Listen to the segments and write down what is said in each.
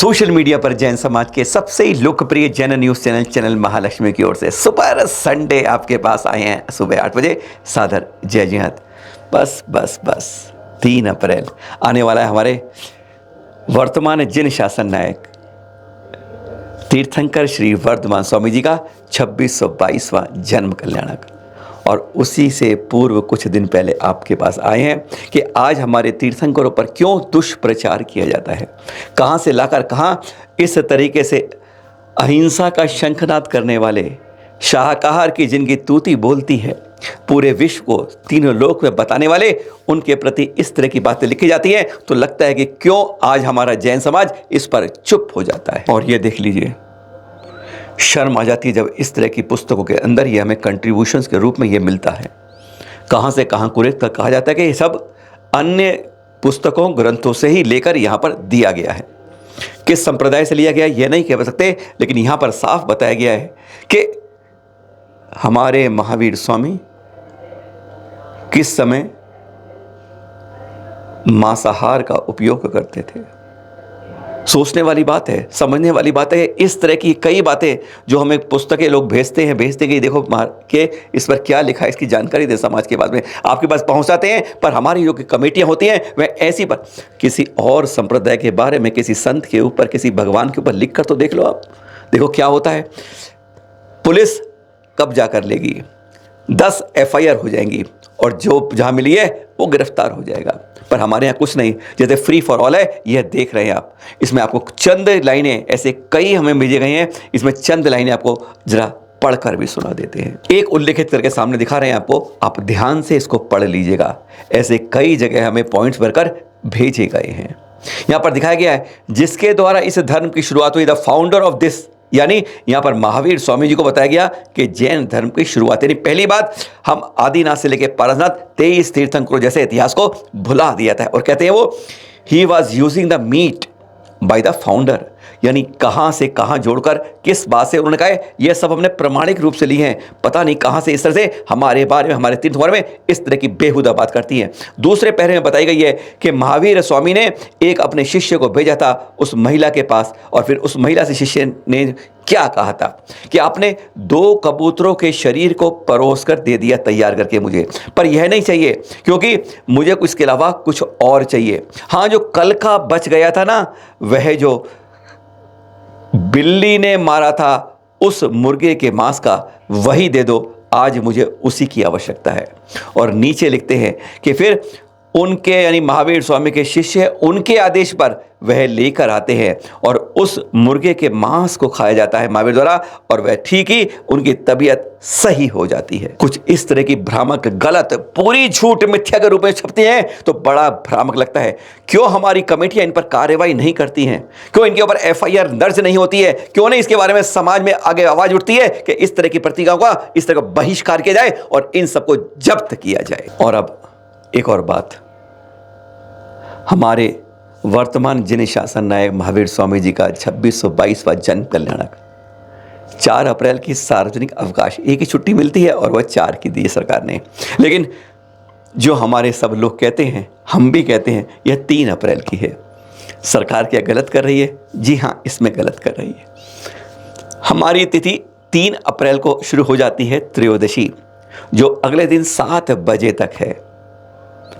Social media पर जैन समाज के सबसे लोकप्रिय जैन न्यूज़ चैनल महालक्ष्मी की ओर से सुपर संडे आपके पास आए हैं सुबह 8 बजे। सादर जय जिहाद। बस 3 अप्रैल आने वाला है हमारे वर्तमान जिन शासन नायक तीर्थंकर श्री वर्धमान स्वामी जी का 2622वां जन्म कल्याणक, और उसी से पूर्व कुछ दिन पहले आपके पास आए हैं कि आज हमारे तीर्थंकरों पर क्यों दुष्प्रचार किया जाता है, कहाँ से लाकर कहाँ इस तरीके से अहिंसा का शंखनाद करने वाले शाकाहार की जिनकी तूती बोलती है, पूरे विश्व को तीनों लोक में बताने वाले उनके प्रति इस तरह की बातें लिखी जाती हैं, तो लगता है कि क्यों आज हमारा जैन समाज इस पर चुप हो जाता है। और ये देख लीजिए, शर्म आ जाती है जब इस तरह की पुस्तकों के अंदर ये हमें कंट्रीब्यूशंस के रूप में ये मिलता है। कहाँ से कहाँ कुरेद तक कहा जाता है कि ये सब अन्य पुस्तकों ग्रंथों से ही लेकर यहाँ पर दिया गया है। किस संप्रदाय से लिया गया ये नहीं कह सकते, लेकिन यहाँ पर साफ बताया गया है कि हमारे महावीर स्वामी किस समय मांसाहार का उपयोग करते थे। सोचने वाली बात है, समझने वाली बात है। इस तरह की कई बातें जो हमें पुस्तकें लोग भेजते कि देखो मार के इस पर क्या लिखा है, इसकी जानकारी दे समाज के बाद में आपके पास पहुंचाते हैं। पर हमारी जो कमेटियां होती हैं वह ऐसी पर किसी और संप्रदाय के बारे में, किसी संत के ऊपर, किसी भगवान के ऊपर लिख कर तो देख लो आप। देखो क्या होता है, पुलिस कब्जा कर लेगी, 10 FIR हो जाएंगी और जो जहां मिली है वो गिरफ्तार हो जाएगा। पर हमारे यहाँ कुछ नहीं, जैसे फ्री फॉर ऑल है, यह देख रहे हैं आप। इसमें आपको चंद लाइनें, ऐसे कई हमें भेजे गए हैं, इसमें चंद लाइनें आपको जरा पढ़कर भी सुना देते हैं। एक उल्लेखित करके सामने दिखा रहे हैं आपको, आप ध्यान से इसको पढ़ लीजिएगा। ऐसे कई जगह हमें पॉइंट्स भरकर भेजे गए हैं। यहाँ पर दिखाया गया है, जिसके द्वारा इस धर्म की शुरुआत हुई, द फाउंडर ऑफ दिस, यानी यहां पर महावीर स्वामी जी को बताया गया कि जैन धर्म की शुरुआत, यानी पहली बात हम आदिनाथ से लेकर पारसनाथ 23 तीर्थंकरों जैसे इतिहास को भुला दिया था। और कहते हैं वो ही was using the meet by the founder, यानी कहां से कहां जोड़कर किस बात से उन्होंने कहा, यह सब हमने प्रमाणिक रूप से लिए हैं। पता नहीं कहां से इस तरह से हमारे बारे में, हमारे तीर्थ बारे में इस तरह की बेहुदा बात करती हैं। दूसरे पहरे में बताई गई है कि महावीर स्वामी ने एक अपने शिष्य को भेजा था उस महिला के पास, और फिर उस महिला से शिष्य ने क्या कहा था कि आपने 2 कबूतरों के शरीर को परोस कर दे दिया तैयार करके मुझे, पर यह नहीं चाहिए क्योंकि मुझे इसके अलावा कुछ और चाहिए। हाँ, जो कल का बच गया था ना, वह जो बिल्ली ने मारा था उस मुर्गे के मांस का, वही दे दो, आज मुझे उसी की आवश्यकता है। और नीचे लिखते हैं कि फिर उनके, यानी महावीर स्वामी के शिष्य, उनके आदेश पर वह लेकर आते हैं और उस मुर्गे के मांस को खाया जाता है महावीर द्वारा, और वह ठीक ही उनकी तबीयत सही हो जाती है। कुछ इस तरह की भ्रामक, गलत, पूरी झूठ, मिथ्या के रूप में छपती हैं तो बड़ा भ्रामक लगता है। क्यों हमारी कमेटियां इन पर कार्रवाई नहीं करती हैं? क्यों इनके ऊपर FIR दर्ज नहीं होती है? क्यों नहीं इसके बारे में समाज में आगे आवाज उठती है कि इस तरह की पत्रिकाओं का इस तरह का बहिष्कार किया जाए और इन सबको जब्त किया जाए? और अब एक और बात, हमारे वर्तमान जिन शासन नायक महावीर स्वामी जी का 2622वां जन्म कल्याणक, 4 अप्रैल की सार्वजनिक अवकाश, एक ही छुट्टी मिलती है और वह 4 की दी है सरकार ने। लेकिन जो हमारे सब लोग कहते हैं, हम भी कहते हैं, यह 3 अप्रैल की है। सरकार क्या गलत कर रही है? जी हाँ, इसमें गलत कर रही है। हमारी तिथि 3 अप्रैल को शुरू हो जाती है त्रयोदशी, जो अगले दिन 7 बजे तक है।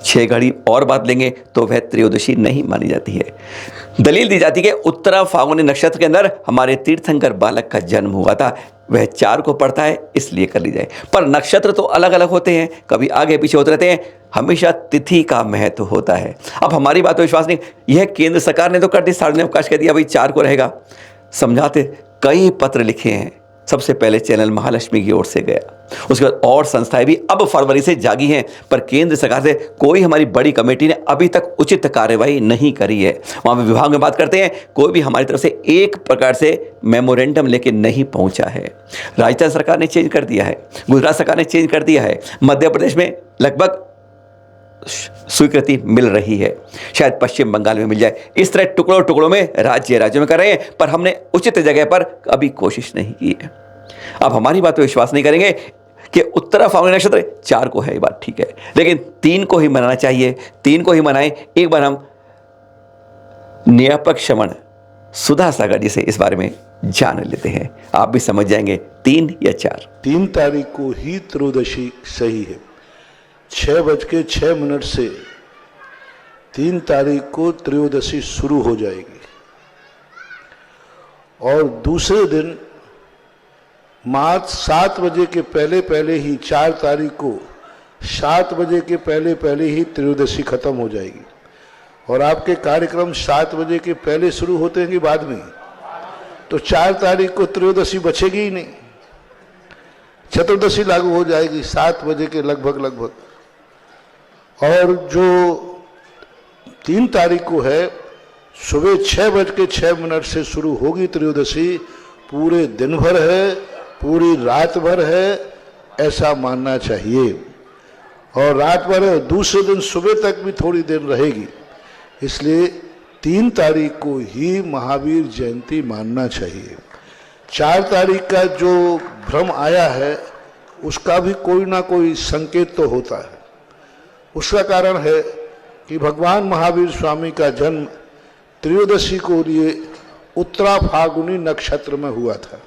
6 घड़ी और बात लेंगे तो वह त्रयोदशी नहीं मानी जाती है। दलील दी जाती है कि उत्तरा फाल्गुनी नक्षत्र के अंदर हमारे तीर्थंकर बालक का जन्म हुआ था, वह 4 को पड़ता है, इसलिए कर ली जाए। पर नक्षत्र तो अलग अलग होते हैं, कभी आगे पीछे होते रहते हैं, हमेशा तिथि का महत्व होता है। अब हमारी बात पर विश्वास नहीं, यह केंद्र सरकार ने तो कर दी, सार्वजनिक अवकाश कह दिया, भाई 4 को रहेगा। समझाते कई पत्र लिखे हैं, सबसे पहले चैनल महालक्ष्मी की ओर से गया, उसके बाद और संस्थाएं भी अब फरवरी से जागी हैं, पर केंद्र सरकार से कोई हमारी बड़ी कमेटी ने अभी तक उचित कार्रवाई नहीं करी है। वहां पे विभाग में बात करते हैं, कोई भी हमारी तरफ से एक प्रकार से मेमोरेंडम लेके नहीं पहुंचा है। राजस्थान सरकार ने चेंज कर दिया है, गुजरात सरकार ने चेंज कर दिया है, मध्य प्रदेश में लगभग स्वीकृति मिल रही है, शायद पश्चिम बंगाल में मिल जाए। इस तरह टुकड़ों में राज्यों में कर रहे हैं, पर हमने उचित जगह पर अभी कोशिश नहीं की है। अब हमारी बात पर विश्वास नहीं करेंगे कि उत्तरा फाल्गुनी नक्षत्र 4 को है, ये बात ठीक है, लेकिन 3 को ही मनाना चाहिए। 3 को ही मनाएं। एक बार हम नियापक श्रवण सुधा सागर जी से इस बारे में जान लेते हैं। आप भी समझ जाएंगे 3 या 4। 3 तारीख को ही त्रयोदशी सही है। 6:06 से 3 तारीख को त्रयोदशी शुरू हो जाएगी और दूसरे दिन मात 7 बजे के पहले पहले ही 4 तारीख को 7 बजे के पहले पहले ही त्रयोदशी खत्म हो जाएगी। और आपके कार्यक्रम 7 बजे के पहले शुरू होते हैं कि बाद में? तो 4 तारीख को त्रयोदशी बचेगी ही नहीं, चतुर्दशी लागू हो जाएगी 7 बजे के लगभग। और जो 3 तारीख को है सुबह 6:06 से शुरू होगी त्रयोदशी, पूरे दिन भर है, पूरी रात भर है, ऐसा मानना चाहिए। और रात भर है, दूसरे दिन सुबह तक भी थोड़ी देर रहेगी, इसलिए 3 तारीख को ही महावीर जयंती मानना चाहिए। 4 तारीख का जो भ्रम आया है उसका भी कोई ना कोई संकेत तो होता है। उसका कारण है कि भगवान महावीर स्वामी का जन्म त्रयोदशी को लिए उत्तरा फाल्गुनी नक्षत्र में हुआ था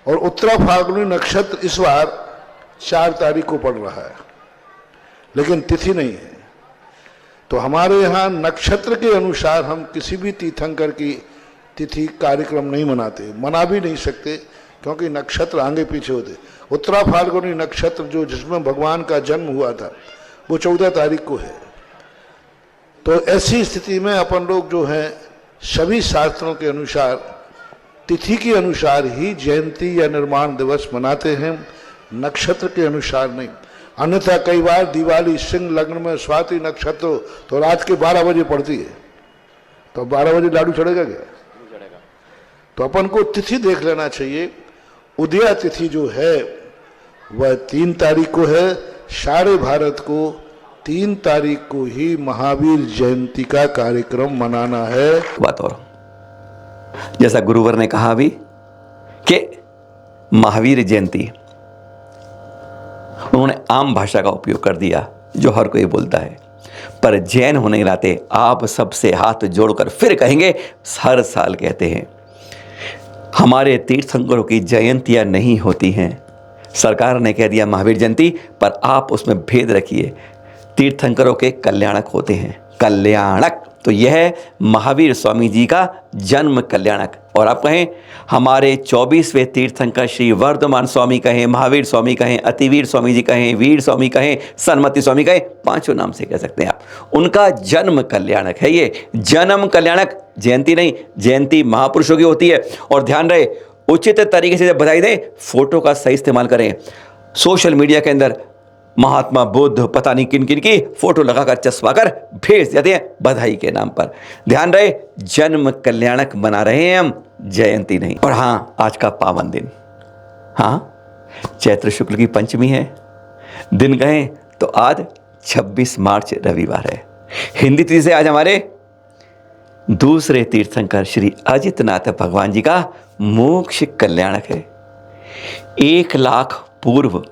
और उत्तरा फाल्गुनी नक्षत्र इस बार 4 तारीख को पड़ रहा है, लेकिन तिथि नहीं है। तो हमारे यहाँ नक्षत्र के अनुसार हम किसी भी तीर्थंकर की तिथि कार्यक्रम नहीं मनाते, मना भी नहीं सकते, क्योंकि नक्षत्र आगे पीछे होते। उत्तरा फाल्गुनी नक्षत्र जो जिसमें भगवान का जन्म हुआ था वो 14 तारीख को है। तो ऐसी स्थिति में अपन लोग जो हैं सभी शास्त्रों के अनुसार तिथि के अनुसार ही जयंती या निर्माण दिवस मनाते हैं, नक्षत्र के अनुसार नहीं। अन्यथा कई बार दिवाली सिंह लग्न में स्वाति नक्षत्र तो रात के 12 बजे पड़ती है, तो 12 बजे लाडू चढ़ेगा क्या? तो अपन को तिथि देख लेना चाहिए। उदया तिथि जो है वह 3 तारीख को है। सारे भारत को 3 तारीख को ही महावीर जयंती का कार्यक्रम मनाना है। बात और जैसा गुरुवर ने कहा अभी कि महावीर जयंती, उन्होंने आम भाषा का उपयोग कर दिया जो हर कोई बोलता है, पर जैन होने के नाते आप सबसे हाथ जोड़कर फिर कहेंगे, हर साल कहते हैं हमारे तीर्थंकरों की जयंतियां नहीं होती हैं। सरकार ने कह दिया महावीर जयंती, पर आप उसमें भेद रखिए, तीर्थंकरों के कल्याणक होते हैं, कल्याणक। तो यह महावीर स्वामी जी का जन्म कल्याणक। और आप कहें हमारे 24वें तीर्थंकर श्री वर्धमान स्वामी कहें, महावीर स्वामी कहें, अतिवीर स्वामी जी कहें, वीर स्वामी कहें, सन्मति स्वामी कहें, 5 नाम से कह सकते हैं आप, उनका जन्म कल्याणक है। ये जन्म कल्याणक, जयंती नहीं। जयंती महापुरुषों की होती है। और ध्यान रहे, उचित तरीके से जब बधाई दें, फोटो का सही इस्तेमाल करें। सोशल मीडिया के अंदर महात्मा बुद्ध पता नहीं किन किन की फोटो लगाकर चस्पाकर भेज देते हैं बधाई के नाम पर। ध्यान रहे, जन्म कल्याणक मना रहे हैं हम, जयंती नहीं। और हाँ, आज का पावन दिन, हाँ, चैत्र शुक्ल की पंचमी है। दिन कहें तो आज 26 मार्च रविवार है। हिंदी तिथि से आज हमारे दूसरे तीर्थंकर श्री अजितनाथ भगवान जी का मोक्ष कल्याणक है। 1 लाख पूर्व,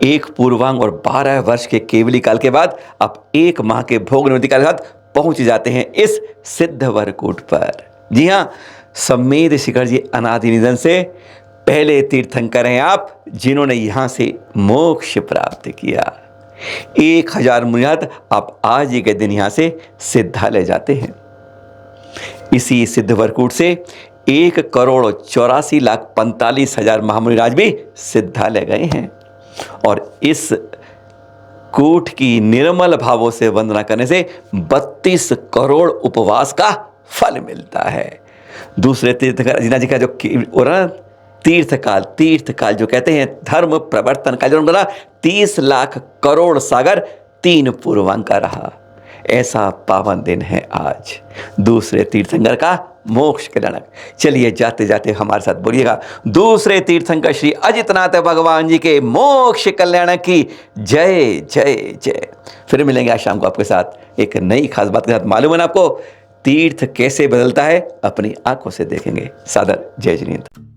1 पूर्वांग और 12 वर्ष के केवली काल के बाद अब 1 माह के भोग निवृत्ति काल के साथ पहुंच जाते हैं इस सिद्ध वरकूट पर। जी हाँ, सम्मेद शिखर जी अनादि निधन से पहले तीर्थंकर हैं आप, जिन्होंने यहां से मोक्ष प्राप्त किया। 1000 मुनियात आप आज ही के दिन यहां से सिद्धालय जाते हैं। इसी सिद्ध वरकूट से 1,84,45,000 महामुनिराज भी सिद्धालय गए हैं। और इस कूट की निर्मल भावों से वंदना करने से 32 करोड़ उपवास का फल मिलता है। दूसरे तीर्थंकर जिना जी का जो तीर्थकाल जो कहते हैं धर्म प्रवर्तन का जो 30 लाख करोड़ सागर 3 पूर्वांग का रहा। ऐसा पावन दिन है आज, दूसरे तीर्थंकर का मोक्ष कल्याणक। चलिए जाते जाते हमारे साथ बोलिएगा, दूसरे तीर्थंकर श्री अजितनाथ भगवान जी के मोक्ष कल्याणक की जय जय जय। फिर मिलेंगे आज शाम को आपके साथ एक नई खास बात के साथ। मालूम है ना आपको, तीर्थ कैसे बदलता है, अपनी आंखों से देखेंगे। सादर जय जिनेंद्र।